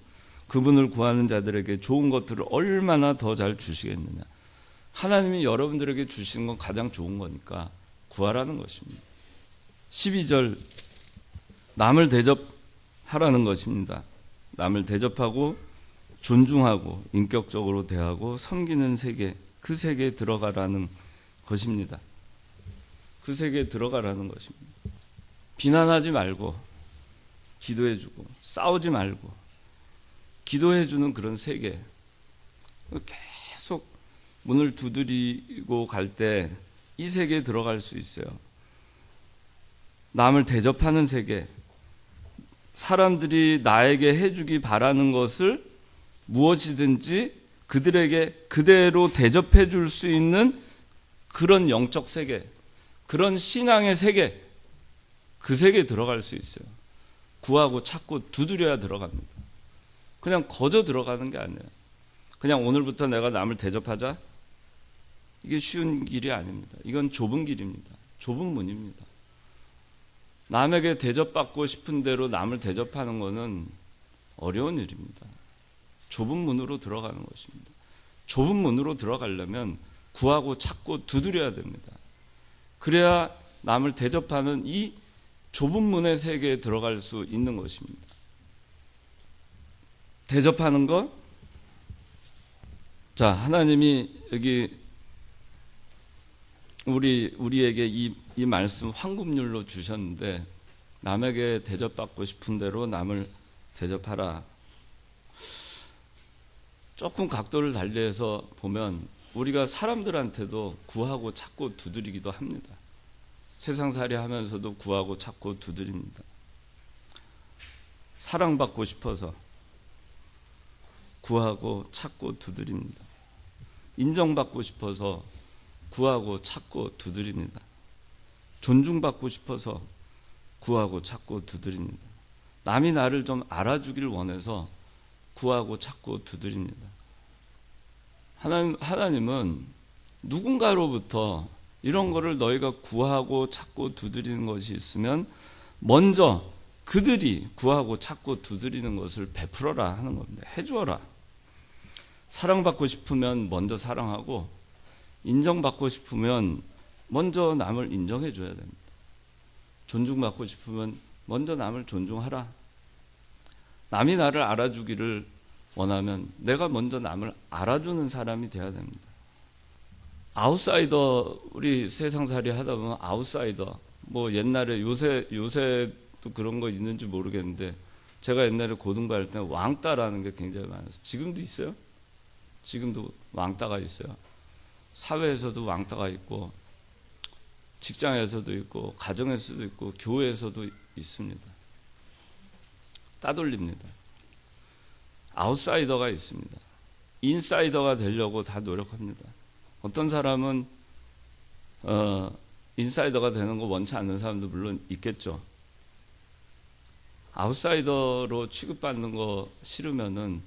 그분을 구하는 자들에게 좋은 것들을 얼마나 더 잘 주시겠느냐. 하나님이 여러분들에게 주시는 건 가장 좋은 거니까 구하라는 것입니다. 12절, 남을 대접하라는 것입니다. 남을 대접하고 존중하고 인격적으로 대하고 섬기는 세계, 그 세계에 들어가라는 것입니다. 그 세계에 들어가라는 것입니다. 비난하지 말고 기도해주고, 싸우지 말고 기도해주는 그런 세계, 계속 문을 두드리고 갈 때 이 세계에 들어갈 수 있어요. 남을 대접하는 세계, 사람들이 나에게 해주기 바라는 것을 무엇이든지 그들에게 그대로 대접해 줄 수 있는 그런 영적 세계, 그런 신앙의 세계, 그 세계에 들어갈 수 있어요. 구하고 찾고 두드려야 들어갑니다. 그냥 거저 들어가는 게 아니에요. 그냥 오늘부터 내가 남을 대접하자, 이게 쉬운 길이 아닙니다. 이건 좁은 길입니다. 좁은 문입니다. 남에게 대접받고 싶은 대로 남을 대접하는 것은 어려운 일입니다. 좁은 문으로 들어가는 것입니다. 좁은 문으로 들어가려면 구하고 찾고 두드려야 됩니다. 그래야 남을 대접하는 이 좁은 문의 세계에 들어갈 수 있는 것입니다. 대접하는 것, 자, 하나님이 여기 우리에게 이 말씀 황금률로 주셨는데, 남에게 대접받고 싶은 대로 남을 대접하라. 조금 각도를 달리해서 보면 우리가 사람들한테도 구하고 찾고 두드리기도 합니다. 세상살이 하면서도 구하고 찾고 두드립니다. 사랑받고 싶어서, 구하고 찾고 두드립니다. 인정받고 싶어서 구하고 찾고 두드립니다. 존중받고 싶어서 구하고 찾고 두드립니다. 남이 나를 좀 알아주길 원해서 구하고 찾고 두드립니다. 하나님은 누군가로부터 이런 거를 너희가 구하고 찾고 두드리는 것이 있으면 먼저 그들이 구하고 찾고 두드리는 것을 베풀어라 하는 겁니다. 해주어라. 사랑받고 싶으면 먼저 사랑하고, 인정받고 싶으면 먼저 남을 인정해 줘야 됩니다. 존중받고 싶으면 먼저 남을 존중하라. 남이 나를 알아주기를 원하면 내가 먼저 남을 알아주는 사람이 돼야 됩니다. 아웃사이더, 우리 세상살이 하다 보면 아웃사이더, 뭐 옛날에 요새도 그런 거 있는지 모르겠는데, 제가 옛날에 고등부 할 때 왕따라는 게 굉장히 많았어요. 지금도 있어요. 지금도 왕따가 있어요. 사회에서도 왕따가 있고, 직장에서도 있고, 가정에서도 있고, 교회에서도 있습니다. 따돌립니다. 아웃사이더가 있습니다. 인사이더가 되려고 다 노력합니다. 어떤 사람은 인사이더가 되는 거 원치 않는 사람도 물론 있겠죠. 아웃사이더로 취급받는 거 싫으면은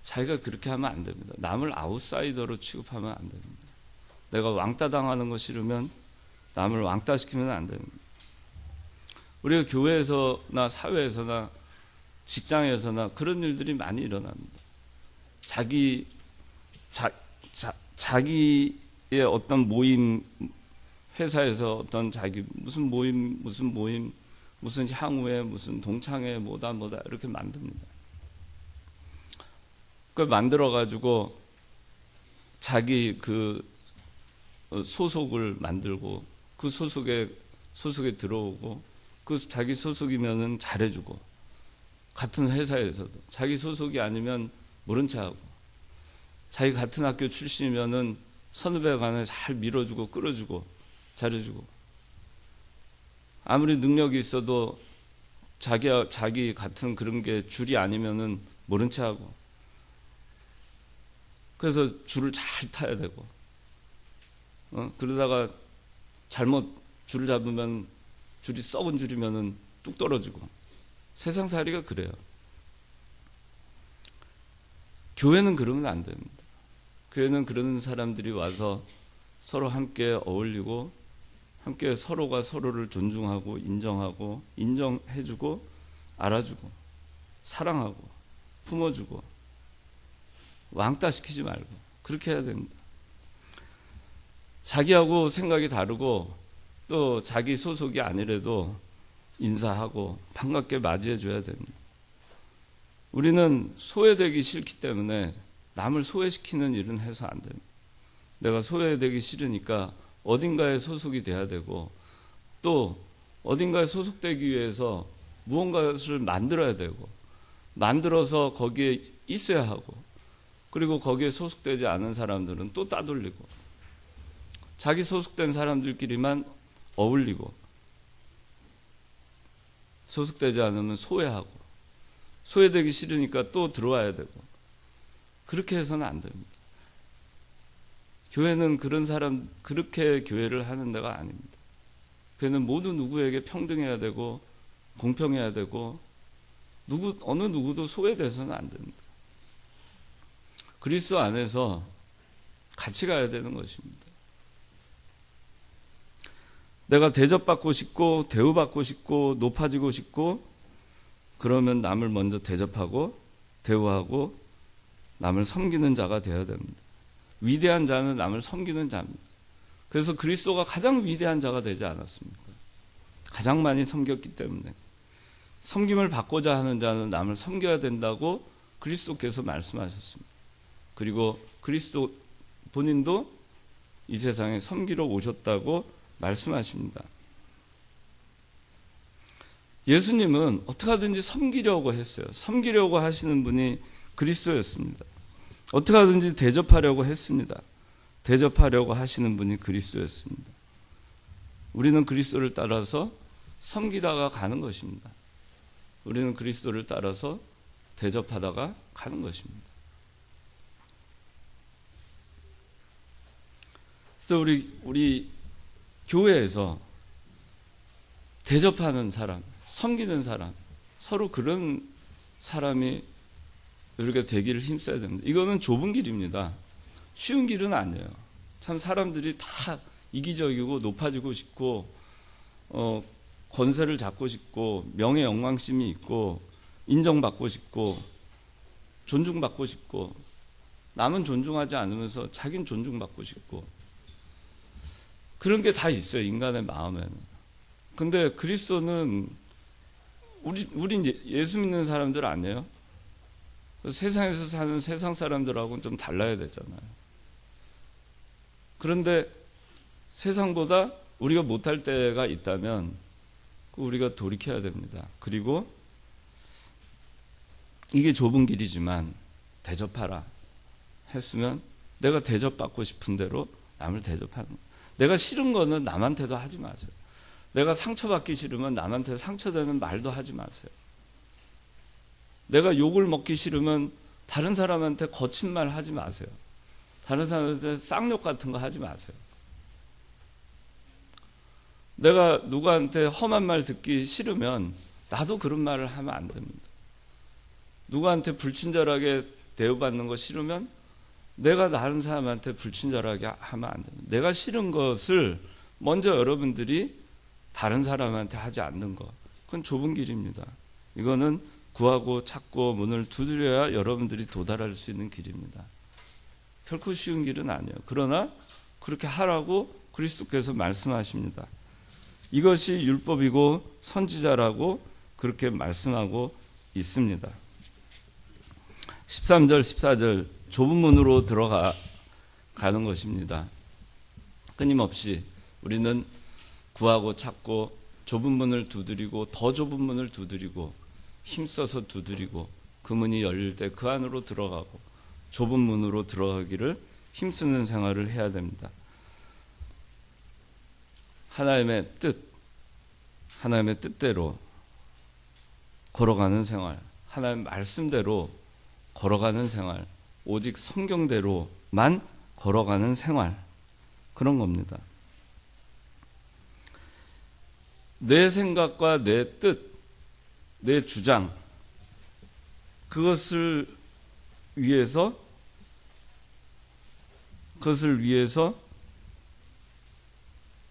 자기가 그렇게 하면 안 됩니다. 남을 아웃사이더로 취급하면 안 됩니다. 내가 왕따 당하는 거 싫으면 남을 왕따 시키면 안 됩니다. 우리가 교회에서나 사회에서나 직장에서나 그런 일들이 많이 일어납니다. 자기의 어떤 모임, 회사에서 어떤 자기 무슨 모임, 무슨 향후회, 무슨 동창회, 뭐다 이렇게 만듭니다. 그걸 만들어가지고 자기 그 소속을 만들고, 그 소속에 들어오고, 그 자기 소속이면은 잘해주고, 같은 회사에서도 자기 소속이 아니면 모른 척하고, 자기 같은 학교 출신이면은 선후배 간에 잘 밀어주고 끌어주고 잘해주고, 아무리 능력이 있어도 자기 같은 그런 게 줄이 아니면은 모른 척하고, 그래서 줄을 잘 타야 되고, 그러다가 잘못 줄을 잡으면 줄이 썩은 줄이면은 뚝 떨어지고, 세상살이가 그래요. 교회는 그러면 안 됩니다. 교회는 그런 사람들이 와서 서로 함께 어울리고, 함께 서로가 서로를 존중하고 인정하고, 인정해주고 알아주고 사랑하고 품어주고, 왕따 시키지 말고 그렇게 해야 됩니다. 자기하고 생각이 다르고 또 자기 소속이 아니래도 인사하고 반갑게 맞이해 줘야 됩니다. 우리는 소외되기 싫기 때문에 남을 소외시키는 일은 해서 안 됩니다. 내가 소외되기 싫으니까 어딘가에 소속이 돼야 되고, 또 어딘가에 소속되기 위해서 무언가를 만들어야 되고, 만들어서 거기에 있어야 하고, 그리고 거기에 소속되지 않은 사람들은 또 따돌리고, 자기 소속된 사람들끼리만 어울리고, 소속되지 않으면 소외하고, 소외되기 싫으니까 또 들어와야 되고, 그렇게 해서는 안 됩니다. 교회는 그렇게 교회를 하는 데가 아닙니다. 교회는 모두 누구에게 평등해야 되고 공평해야 되고, 어느 누구도 소외돼서는 안 됩니다. 그리스도 안에서 같이 가야 되는 것입니다. 내가 대접받고 싶고 대우받고 싶고 높아지고 싶고, 그러면 남을 먼저 대접하고 대우하고 남을 섬기는 자가 되어야 됩니다. 위대한 자는 남을 섬기는 자입니다. 그래서 그리스도가 가장 위대한 자가 되지 않았습니까? 가장 많이 섬겼기 때문에 섬김을 받고자 하는 자는 남을 섬겨야 된다고 그리스도께서 말씀하셨습니다. 그리고 그리스도 본인도 이 세상에 섬기러 오셨다고 말씀하십니다. 예수님은 어떻게 하든지 섬기려고 했어요. 섬기려고 하시는 분이 그리스도였습니다. 어떻게 하든지 대접하려고 했습니다. 대접하려고 하시는 분이 그리스도였습니다. 우리는 그리스도를 따라서 섬기다가 가는 것입니다. 우리는 그리스도를 따라서 대접하다가 가는 것입니다. 그래서 우리 교회에서 대접하는 사람, 섬기는 사람, 서로 그런 사람이 우리가 되기를 힘써야 됩니다. 이거는 좁은 길입니다. 쉬운 길은 아니에요. 참 사람들이 다 이기적이고 높아지고 싶고 권세를 잡고 싶고 명예 영광심이 있고 인정받고 싶고 존중받고 싶고 남은 존중하지 않으면서 자기는 존중받고 싶고 그런 게 다 있어요. 인간의 마음에는. 근데 그리스도는 우린 예수 믿는 사람들 아니에요? 세상에서 사는 세상 사람들하고는 좀 달라야 되잖아요. 그런데 세상보다 우리가 못할 때가 있다면 우리가 돌이켜야 됩니다. 그리고 이게 좁은 길이지만 대접하라 했으면 내가 대접받고 싶은 대로 남을 대접하는 거예요. 내가 싫은 거는 남한테도 하지 마세요. 내가 상처받기 싫으면 남한테 상처되는 말도 하지 마세요. 내가 욕을 먹기 싫으면 다른 사람한테 거친 말 하지 마세요. 다른 사람한테 쌍욕 같은 거 하지 마세요. 내가 누구한테 험한 말 듣기 싫으면 나도 그런 말을 하면 안 됩니다. 누구한테 불친절하게 대우받는 거 싫으면 내가 다른 사람한테 불친절하게 하면 안 됩니다. 내가 싫은 것을 먼저 여러분들이 다른 사람한테 하지 않는 것, 그건 좁은 길입니다. 이거는 구하고 찾고 문을 두드려야 여러분들이 도달할 수 있는 길입니다. 결코 쉬운 길은 아니에요. 그러나 그렇게 하라고 그리스도께서 말씀하십니다. 이것이 율법이고 선지자라고 그렇게 말씀하고 있습니다. 13절 14절 좁은 문으로 들어가는 것입니다. 끊임없이 우리는 구하고 찾고 좁은 문을 두드리고 더 좁은 문을 두드리고 힘써서 두드리고 그 문이 열릴 때 그 안으로 들어가고 좁은 문으로 들어가기를 힘쓰는 생활을 해야 됩니다. 하나님의 뜻대로 걸어가는 생활, 하나님의 말씀대로 걸어가는 생활, 오직 성경대로만 걸어가는 생활, 그런 겁니다. 내 생각과 내 뜻, 내 주장, 그것을 위해서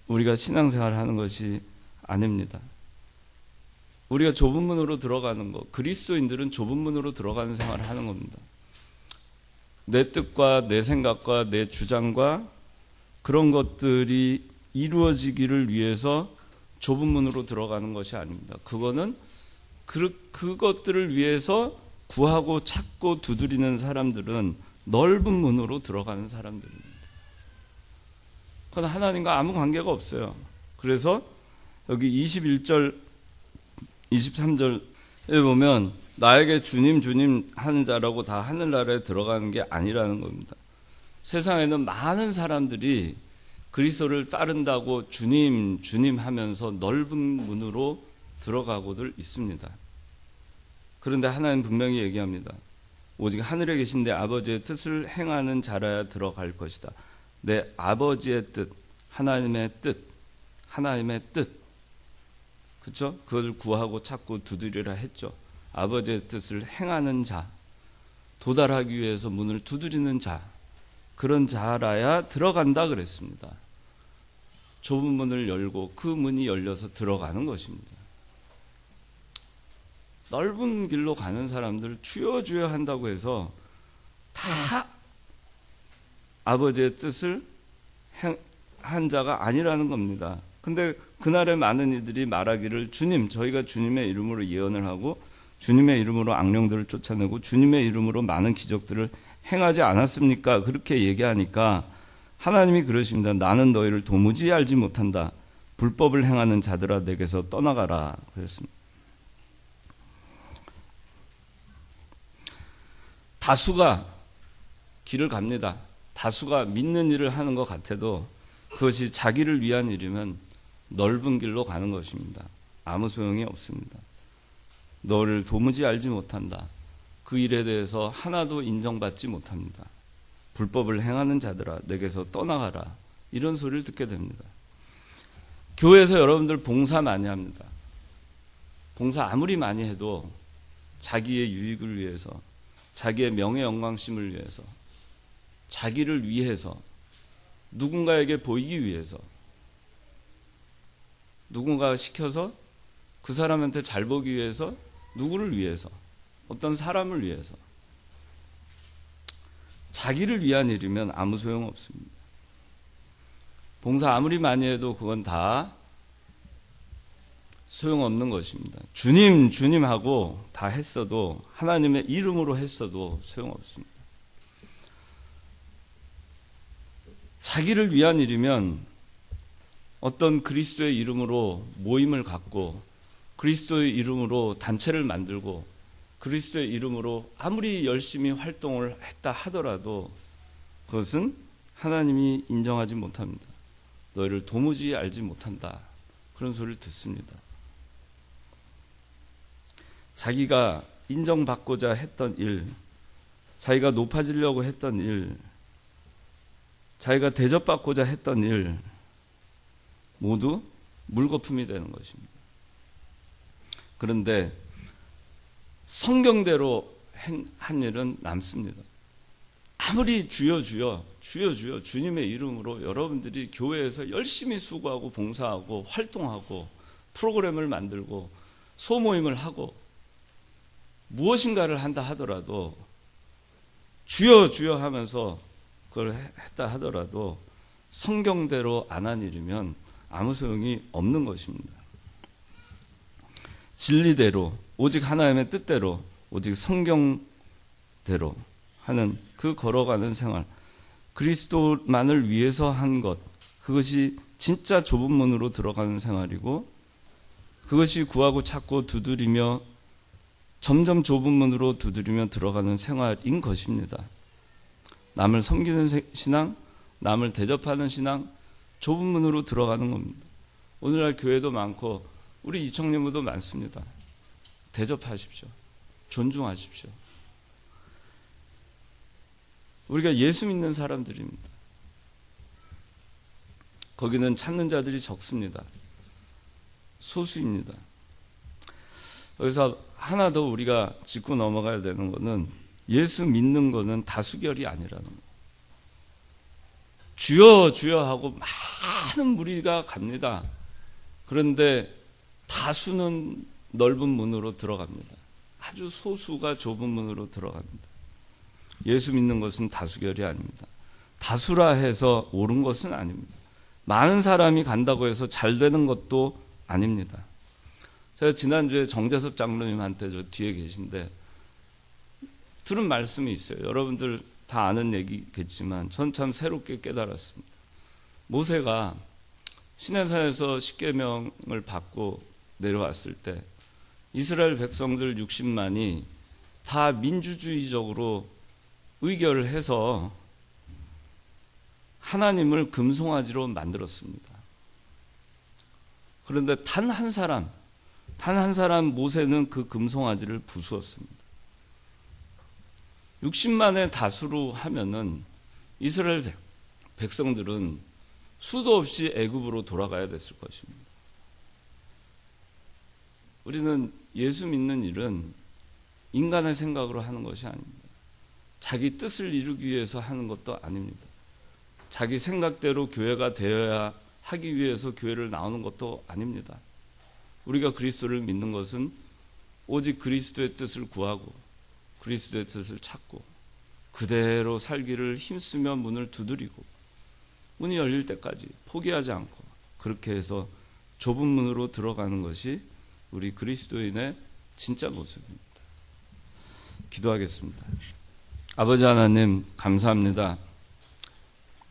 우리가 신앙생활을 하는 것이 아닙니다. 우리가 좁은 문으로 들어가는 것, 그리스도인들은 좁은 문으로 들어가는 생활을 하는 겁니다. 내 뜻과 내 생각과 내 주장과 그런 것들이 이루어지기를 위해서 좁은 문으로 들어가는 것이 아닙니다. 그거는 그것들을 위해서 구하고 찾고 두드리는 사람들은 넓은 문으로 들어가는 사람들입니다. 그건 하나님과 아무 관계가 없어요. 그래서 여기 21절, 23절에 보면 나에게 주님 주님 하는 자라고 다 하늘나라에 들어가는 게 아니라는 겁니다. 세상에는 많은 사람들이 그리스도를 따른다고 주님 주님 하면서 넓은 문으로 들어가고들 있습니다. 그런데 하나님 분명히 얘기합니다. 오직 하늘에 계신 내 아버지의 뜻을 행하는 자라야 들어갈 것이다. 내 아버지의 뜻, 하나님의 뜻, 그렇죠? 그걸 구하고 찾고 두드리라 했죠. 아버지의 뜻을 행하는 자, 도달하기 위해서 문을 두드리는 자, 그런 자라야 들어간다 그랬습니다. 좁은 문을 열고 그 문이 열려서 들어가는 것입니다. 넓은 길로 가는 사람들 주여 주여 한다고 해서 다 아버지의 뜻을 한 자가 아니라는 겁니다. 근데 그날에 많은 이들이 말하기를 주님, 저희가 주님의 이름으로 예언을 하고 주님의 이름으로 악령들을 쫓아내고 주님의 이름으로 많은 기적들을 행하지 않았습니까? 그렇게 얘기하니까 하나님이 그러십니다. 나는 너희를 도무지 알지 못한다. 불법을 행하는 자들아 내게서 떠나가라. 그랬습니다. 다수가 길을 갑니다. 다수가 믿는 일을 하는 것 같아도 그것이 자기를 위한 일이면 넓은 길로 가는 것입니다. 아무 소용이 없습니다. 너를 도무지 알지 못한다. 그 일에 대해서 하나도 인정받지 못합니다. 불법을 행하는 자들아 내게서 떠나가라, 이런 소리를 듣게 됩니다. 교회에서 여러분들 봉사 많이 합니다. 봉사 아무리 많이 해도 자기의 유익을 위해서, 자기의 명예 영광심을 위해서, 자기를 위해서, 누군가에게 보이기 위해서, 누군가가 시켜서 그 사람한테 잘 보기 위해서, 누구를 위해서, 어떤 사람을 위해서, 자기를 위한 일이면 아무 소용없습니다. 봉사 아무리 많이 해도 그건 다 소용없는 것입니다. 주님, 주님 하고 다 했어도, 하나님의 이름으로 했어도 소용없습니다. 자기를 위한 일이면 어떤 그리스도의 이름으로 모임을 갖고, 그리스도의 이름으로 단체를 만들고, 그리스도의 이름으로 아무리 열심히 활동을 했다 하더라도 그것은 하나님이 인정하지 못합니다. 너희를 도무지 알지 못한다, 그런 소리를 듣습니다. 자기가 인정받고자 했던 일, 자기가 높아지려고 했던 일, 자기가 대접받고자 했던 일, 모두 물거품이 되는 것입니다. 그런데 성경대로 한 일은 남습니다. 아무리 주여 주여 주여 주여 주님의 이름으로 여러분들이 교회에서 열심히 수고하고 봉사하고 활동하고 프로그램을 만들고 소모임을 하고 무엇인가를 한다 하더라도, 주여 주여 하면서 그걸 했다 하더라도 성경대로 안 한 일이면 아무 소용이 없는 것입니다. 진리대로, 오직 하나님의 뜻대로, 오직 성경대로 하는 그 걸어가는 생활, 그리스도만을 위해서 한 것, 그것이 진짜 좁은 문으로 들어가는 생활이고, 그것이 구하고 찾고 두드리며 점점 좁은 문으로 두드리며 들어가는 생활인 것입니다. 남을 섬기는 신앙, 남을 대접하는 신앙, 좁은 문으로 들어가는 겁니다. 오늘날 교회도 많고 우리 이청년부도 많습니다. 대접하십시오. 존중하십시오. 우리가 예수 믿는 사람들입니다. 거기는 찾는 자들이 적습니다. 소수입니다. 그래서 하나 더 우리가 짚고 넘어가야 되는 것은, 예수 믿는 것은 다수결이 아니라는 것. 주여 주여 하고 많은 무리가 갑니다. 그런데 다수는 넓은 문으로 들어갑니다. 아주 소수가 좁은 문으로 들어갑니다. 예수 믿는 것은 다수결이 아닙니다. 다수라 해서 옳은 것은 아닙니다. 많은 사람이 간다고 해서 잘 되는 것도 아닙니다. 제가 지난주에 정재섭 장로님한테 저 뒤에 계신데 들은 말씀이 있어요. 여러분들 다 아는 얘기겠지만 전 참 새롭게 깨달았습니다. 모세가 시내산에서 십계명을 받고 내려왔을 때 이스라엘 백성들 60만이 다 민주주의적으로 의결을 해서 하나님을 금송아지로 만들었습니다. 그런데 단 한 사람 모세는 그 금송아지를 부수었습니다. 60만의 다수로 하면은 이스라엘 백성들은 수도 없이 애굽으로 돌아가야 됐을 것입니다. 우리는 예수 믿는 일은 인간의 생각으로 하는 것이 아닙니다. 자기 뜻을 이루기 위해서 하는 것도 아닙니다. 자기 생각대로 교회가 되어야 하기 위해서 교회를 나오는 것도 아닙니다. 우리가 그리스도를 믿는 것은 오직 그리스도의 뜻을 구하고 그리스도의 뜻을 찾고 그대로 살기를 힘쓰며 문을 두드리고 문이 열릴 때까지 포기하지 않고 그렇게 해서 좁은 문으로 들어가는 것이 우리 그리스도인의 진짜 모습입니다. 기도하겠습니다. 아버지 하나님 감사합니다.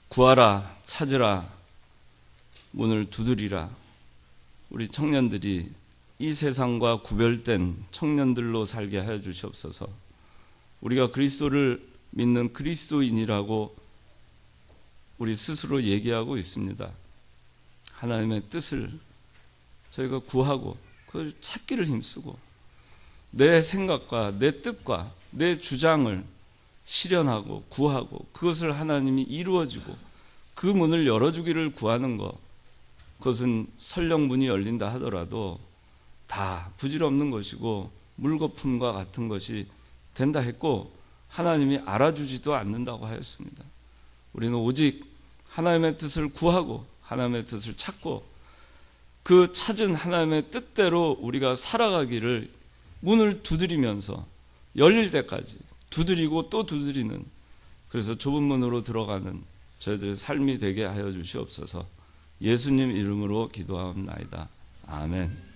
구하라, 찾으라, 문을 두드리라. 우리 청년들이 이 세상과 구별된 청년들로 살게 하여 주시옵소서. 우리가 그리스도를 믿는 그리스도인이라고 우리 스스로 얘기하고 있습니다. 하나님의 뜻을 저희가 구하고 그걸 찾기를 힘쓰고 내 생각과 내 뜻과 내 주장을 실현하고 구하고 그것을 하나님이 이루어지고 그 문을 열어주기를 구하는 것, 그것은 설령 문이 열린다 하더라도 다 부질없는 것이고 물거품과 같은 것이 된다 했고 하나님이 알아주지도 않는다고 하였습니다. 우리는 오직 하나님의 뜻을 구하고 하나님의 뜻을 찾고 그 찾은 하나님의 뜻대로 우리가 살아가기를 문을 두드리면서 열릴 때까지 두드리고 또 두드리는, 그래서 좁은 문으로 들어가는 저희들의 삶이 되게 하여 주시옵소서. 예수님 이름으로 기도하옵나이다. 아멘.